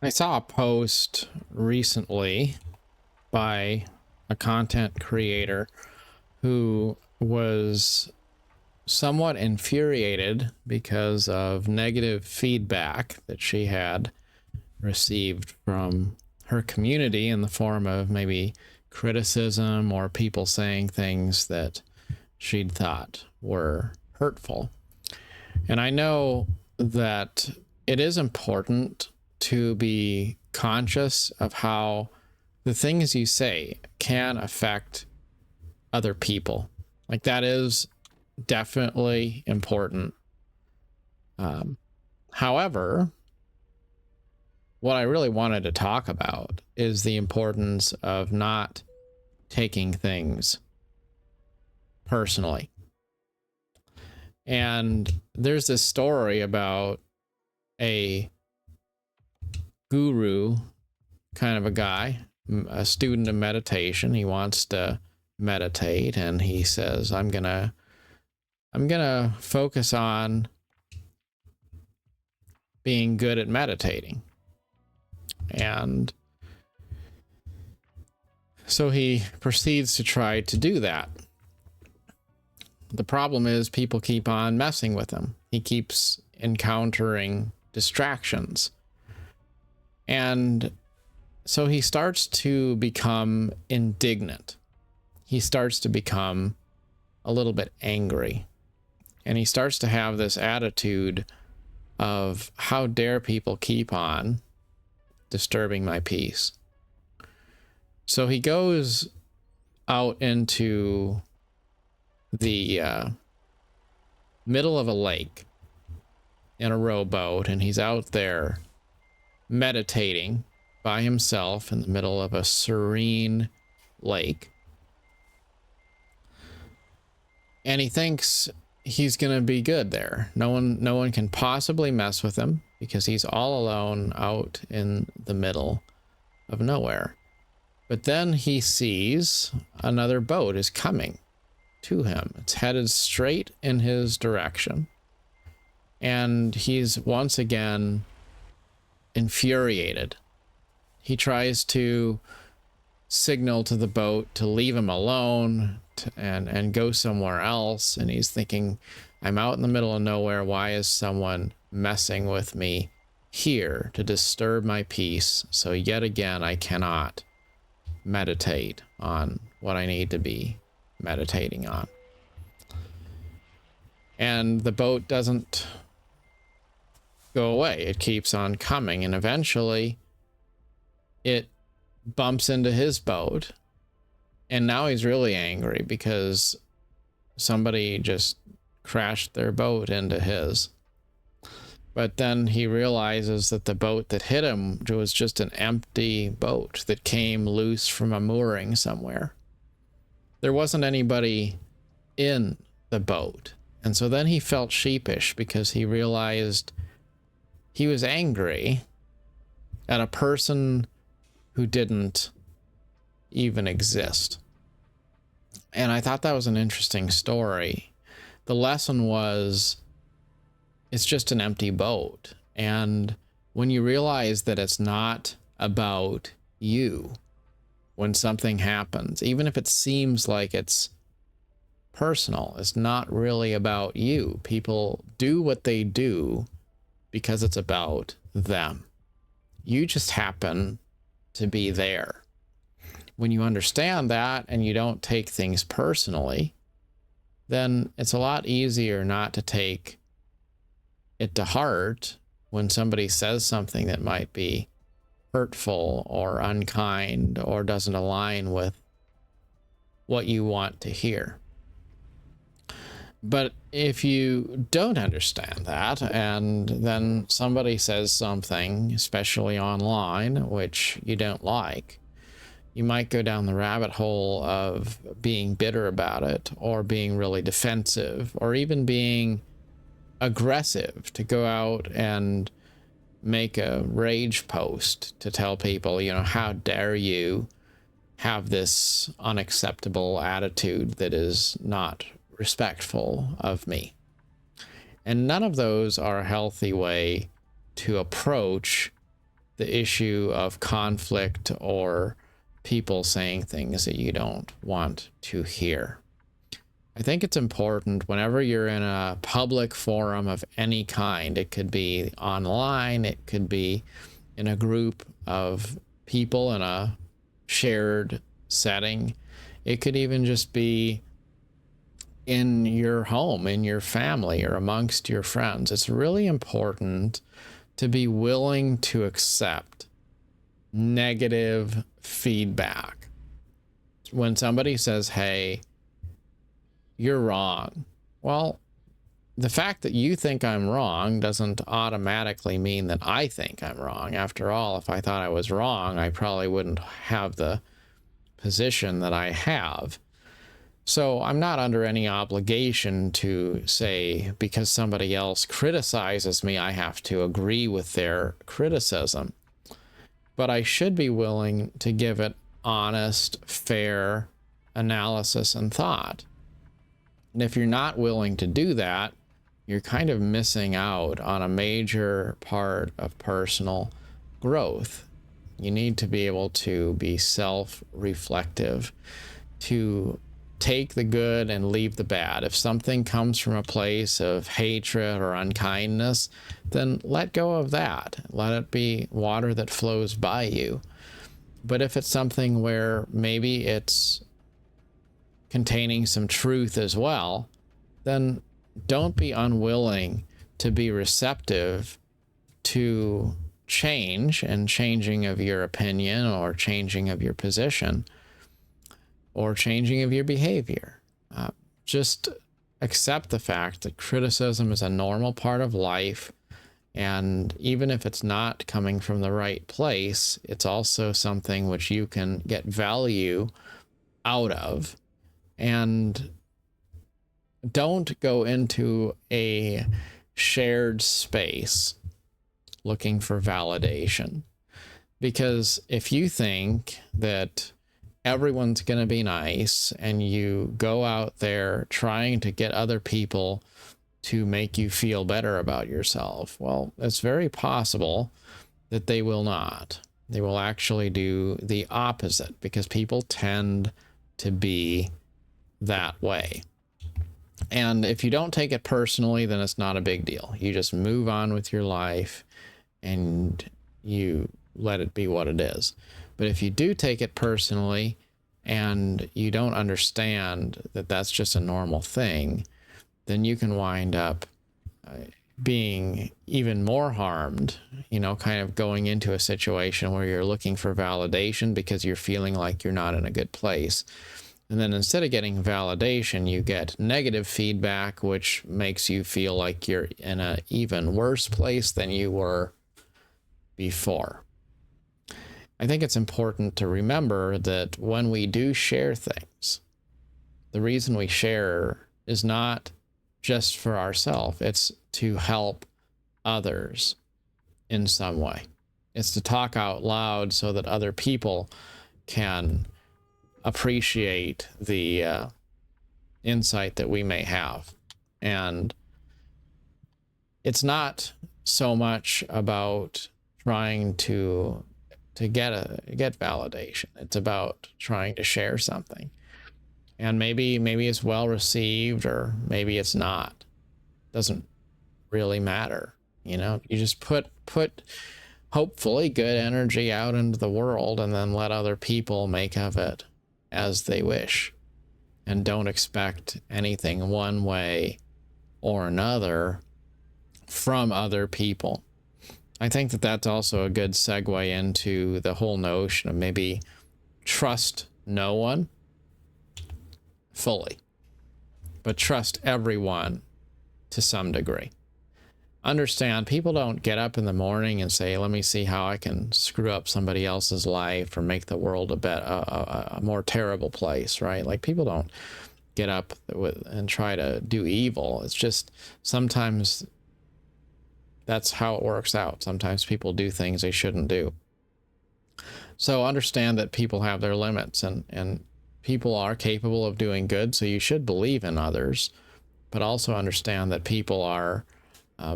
I saw a post recently by a content creator who was somewhat infuriated because of negative feedback that she had received from her community in the form of maybe criticism or people saying things that she'd thought were hurtful. And I know that it is important to be conscious of how the things you say can affect other people. Like, that is definitely important. However, what I really wanted to talk about is the importance of not taking things personally. And there's this story about a guru kind of a guy, a student of meditation. He wants to meditate, and he says, I'm gonna focus on being good at meditating. And so he proceeds to try to do that. The problem is people keep on messing with him. He keeps encountering distractions. And so he starts to become indignant. He starts to become a little bit angry. And he starts to have this attitude of, how dare people keep on disturbing my peace? So he goes out into the middle of a lake in a rowboat, and he's out there meditating by himself in the middle of a serene lake. And he thinks he's going to be good there. No one can possibly mess with him because he's all alone out in the middle of nowhere. But then he sees another boat is coming to him. It's headed straight in his direction. And he's once again infuriated. He tries to signal to the boat to leave him alone and go somewhere else. And he's thinking, I'm out in the middle of nowhere. Why is someone messing with me here to disturb my peace? So yet again, I cannot meditate on what I need to be meditating on. And the boat doesn't go away. It keeps on coming, and eventually it bumps into his boat, and now he's really angry because somebody just crashed their boat into his. But then he realizes that the boat that hit him was just an empty boat that came loose from a mooring somewhere. There wasn't anybody in the boat. And so then he felt sheepish because he realized he was angry at a person who didn't even exist. And I thought that was an interesting story. The lesson was, it's just an empty boat. And when you realize that it's not about you, when something happens, even if it seems like it's personal, it's not really about you. People do what they do because it's about them. You just happen to be there. When you understand that and you don't take things personally, then it's a lot easier not to take it to heart when somebody says something that might be hurtful or unkind or doesn't align with what you want to hear. But if you don't understand that, and then somebody says something, especially online, which you don't like, you might go down the rabbit hole of being bitter about it, or being really defensive, or even being aggressive to go out and make a rage post to tell people, how dare you have this unacceptable attitude that is not respectful of me. And none of those are a healthy way to approach the issue of conflict or people saying things that you don't want to hear. I think it's important whenever you're in a public forum of any kind, it could be online, it could be in a group of people in a shared setting, it could even just be in your home, in your family, or amongst your friends. It's really important to be willing to accept negative feedback. When somebody says, hey, you're wrong. Well, the fact that you think I'm wrong doesn't automatically mean that I think I'm wrong. After all, if I thought I was wrong, I probably wouldn't have the position that I have. So I'm not under any obligation to say, because somebody else criticizes me, I have to agree with their criticism. But I should be willing to give it honest, fair analysis and thought. And if you're not willing to do that, you're kind of missing out on a major part of personal growth. You need to be able to be self-reflective, to take the good and leave the bad. If something comes from a place of hatred or unkindness, then let go of that. Let it be water that flows by you. But if it's something where maybe it's containing some truth as well, then don't be unwilling to be receptive to change and changing of your opinion or changing of your position or changing of your behavior. Just accept the fact that criticism is a normal part of life, and even if it's not coming from the right place, it's also something which you can get value out of. And don't go into a shared space looking for validation. Because if you think that everyone's going to be nice and you go out there trying to get other people to make you feel better about yourself, well, it's very possible that they will not. They will actually do the opposite, because people tend to be that way. And if you don't take it personally, then it's not a big deal. You just move on with your life and you let it be what it is. But if you do take it personally and you don't understand that that's just a normal thing, then you can wind up being even more harmed, kind of going into a situation where you're looking for validation because you're feeling like you're not in a good place. And then instead of getting validation, you get negative feedback, which makes you feel like you're in an even worse place than you were before. I think it's important to remember that when we do share things, the reason we share is not just for ourselves. It's to help others in some way. It's to talk out loud so that other people can appreciate the insight that we may have. And it's not so much about trying to get validation. It's about trying to share something. And maybe it's well received, or maybe it's not. Doesn't really matter. You just put hopefully good energy out into the world, and then let other people make of it as they wish, and don't expect anything one way or another from other people. I think that that's also a good segue into the whole notion of maybe trust no one fully, but trust everyone to some degree. Understand, people don't get up in the morning and say, let me see how I can screw up somebody else's life or make the world a more terrible place, right? Like, people don't get up and try to do evil. It's just sometimes that's how it works out. Sometimes people do things they shouldn't do. So understand that people have their limits, and people are capable of doing good, so you should believe in others, but also understand that people are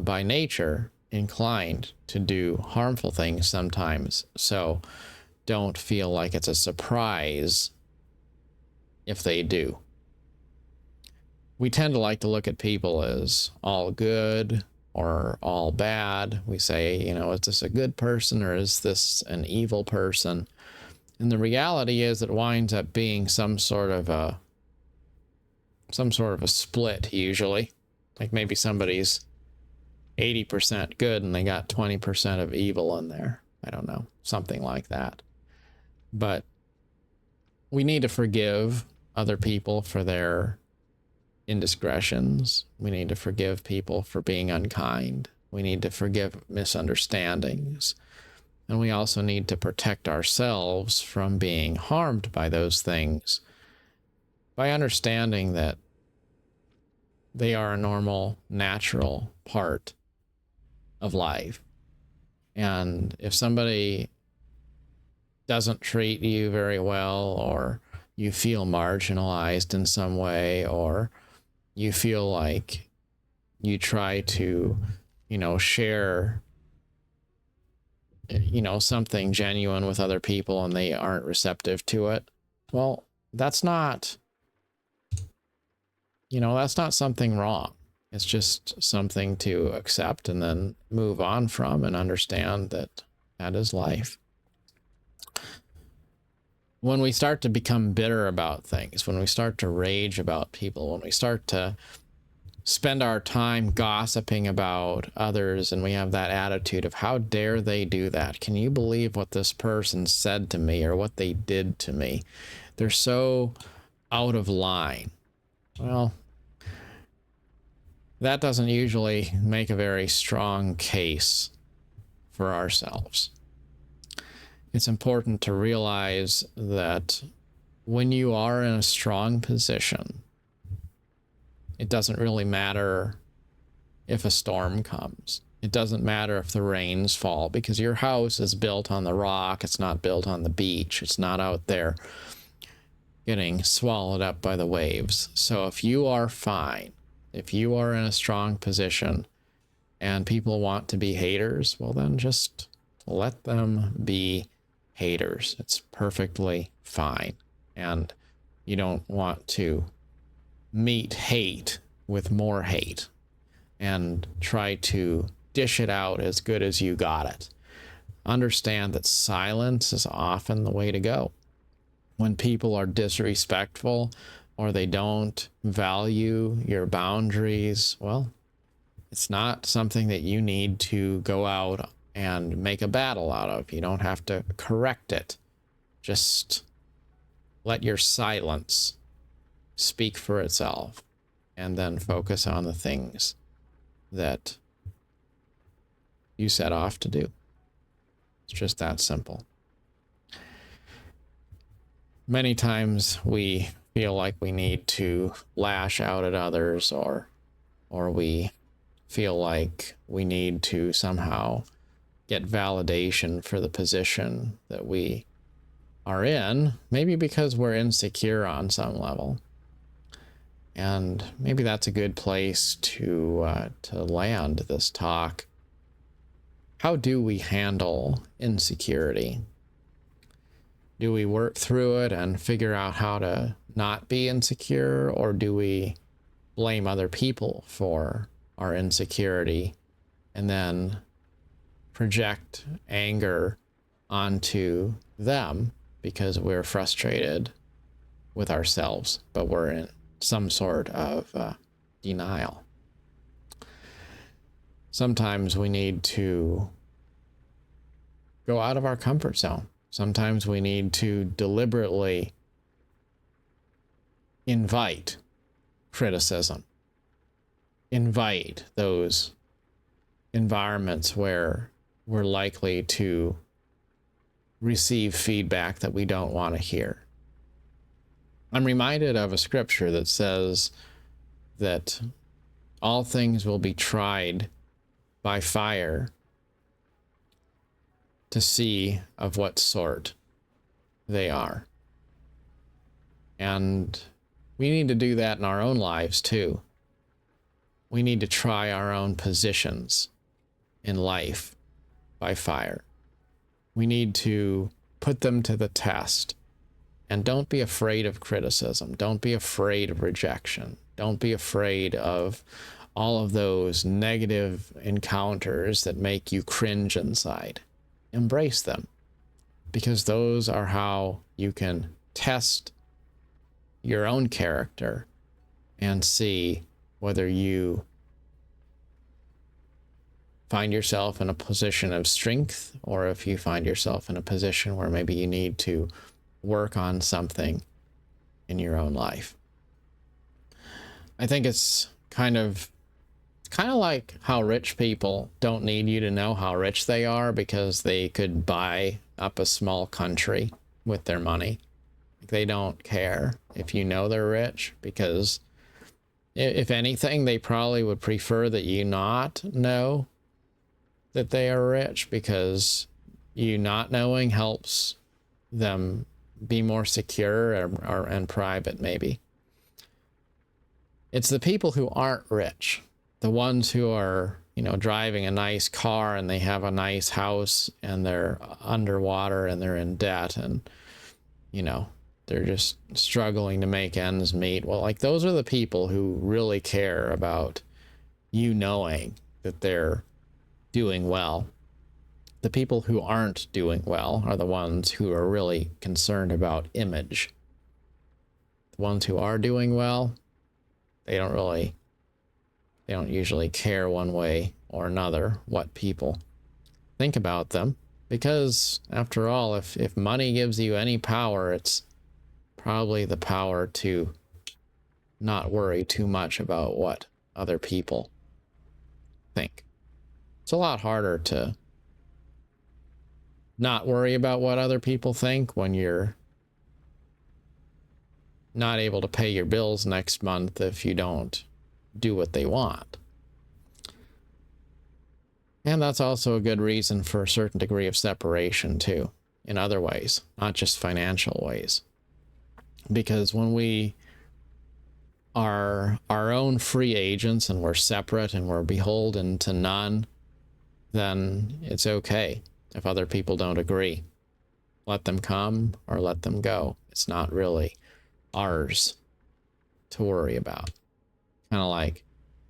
by nature inclined to do harmful things sometimes. So don't feel like it's a surprise if they do. We tend to like to look at people as all good or all bad. We say, you know, is this a good person or is this an evil person? And the reality is it winds up being some sort of a split usually. Like maybe somebody's 80% good and they got 20% of evil in there. I don't know, something like that. But we need to forgive other people for their indiscretions. We need to forgive people for being unkind. We need to forgive misunderstandings. And we also need to protect ourselves from being harmed by those things by understanding that they are a normal, natural part of life. And if somebody doesn't treat you very well, or you feel marginalized in some way, or you feel like you try to, you know, share, you know, something genuine with other people and they aren't receptive to it, well, that's not, you know, that's not something wrong. It's just something to accept and then move on from and understand that that is life. When we start to become bitter about things, when we start to rage about people, when we start to spend our time gossiping about others and we have that attitude of how dare they do that? Can you believe what this person said to me or what they did to me? They're so out of line. Well, that doesn't usually make a very strong case for ourselves. It's important to realize that when you are in a strong position, it doesn't really matter if a storm comes. It doesn't matter if the rains fall, because your house is built on the rock. It's not built on the beach. It's not out there getting swallowed up by the waves. So if you are fine, if you are in a strong position and people want to be haters, well, then just let them be haters. It's perfectly fine. And you don't want to meet hate with more hate and try to dish it out as good as you got it. Understand that silence is often the way to go. When people are disrespectful or they don't value your boundaries, well, it's not something that you need to go out and make a battle out of. You don't have to correct it. Just let your silence speak for itself and then focus on the things that you set off to do. It's just that simple. Many times we feel like we need to lash out at others, or we feel like we need to somehow get validation for the position that we are in, maybe because we're insecure on some level. And maybe that's a good place to land this talk. How do we handle insecurity? Do we work through it and figure out how to not be insecure, or do we blame other people for our insecurity and then project anger onto them because we're frustrated with ourselves, but we're in some sort of denial? Sometimes we need to go out of our comfort zone. Sometimes we need to deliberately invite criticism, invite those environments where we're likely to receive feedback that we don't want to hear. I'm reminded of a scripture that says that all things will be tried by fire to see of what sort they are. And we need to do that in our own lives too. We need to try our own positions in life by fire. We need to put them to the test. And don't be afraid of criticism. Don't be afraid of rejection. Don't be afraid of all of those negative encounters that make you cringe inside. Embrace them, because those are how you can test your own character and see whether you find yourself in a position of strength, or if you find yourself in a position where maybe you need to work on something in your own life. I think it's kind of like how rich people don't need you to know how rich they are, because they could buy up a small country with their money. They don't care if you know they're rich, because if anything, they probably would prefer that you not know that they are rich, because you not knowing helps them be more secure and private, maybe. It's the people who aren't rich, the ones who are, driving a nice car and they have a nice house and they're underwater and they're in debt and, they're just struggling to make ends meet. Well, like, those are the people who really care about you knowing that they're doing well. The people who aren't doing well are the ones who are really concerned about image. The ones who are doing well, they don't usually care one way or another what people think about them, because after all, if money gives you any power, it's probably the power to not worry too much about what other people think. It's a lot harder to not worry about what other people think when you're not able to pay your bills next month if you don't do what they want. And that's also a good reason for a certain degree of separation too, in other ways, not just financial ways. Because when we are our own free agents and we're separate and we're beholden to none, then it's okay if other people don't agree. Let them come or let them go. It's not really ours to worry about. Kind of like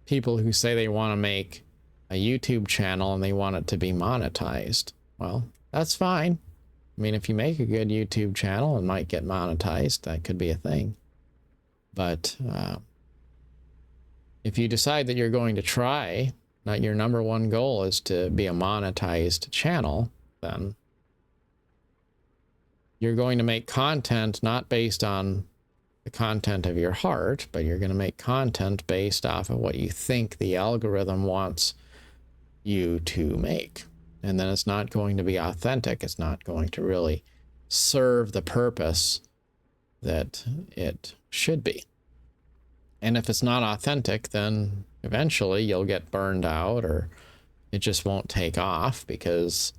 people who say they want to make a YouTube channel and they want it to be monetized. Well, that's fine. I mean, if you make a good YouTube channel and might get monetized, that could be a thing. But if you decide that you're going to try, that your number one goal is to be a monetized channel, then you're going to make content not based on the content of your heart, but you're going to make content based off of what you think the algorithm wants you to make. And then it's not going to be authentic. It's not going to really serve the purpose that it should be. And if it's not authentic, then eventually you'll get burned out, or it just won't take off, because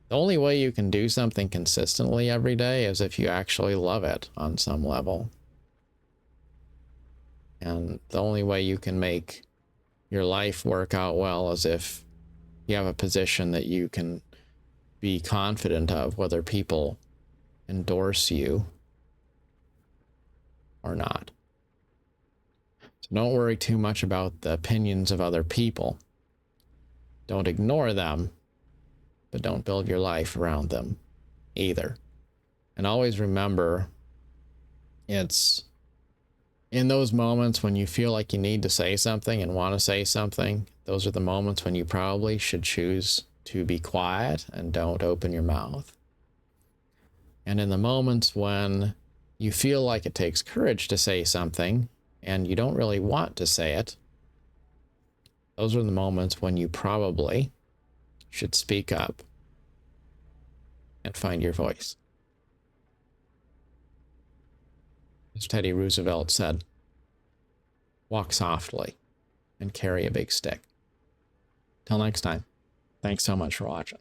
the only way you can do something consistently every day is if you actually love it on some level. And the only way you can make your life work out well is if you have a position that you can be confident of, whether people endorse you or not. So don't worry too much about the opinions of other people. Don't ignore them, but don't build your life around them either. And always remember, it's in those moments when you feel like you need to say something and want to say something, those are the moments when you probably should choose to be quiet and don't open your mouth. And in the moments when you feel like it takes courage to say something and you don't really want to say it, those are the moments when you probably should speak up and find your voice. As Teddy Roosevelt said, walk softly and carry a big stick. Till next time, thanks so much for watching.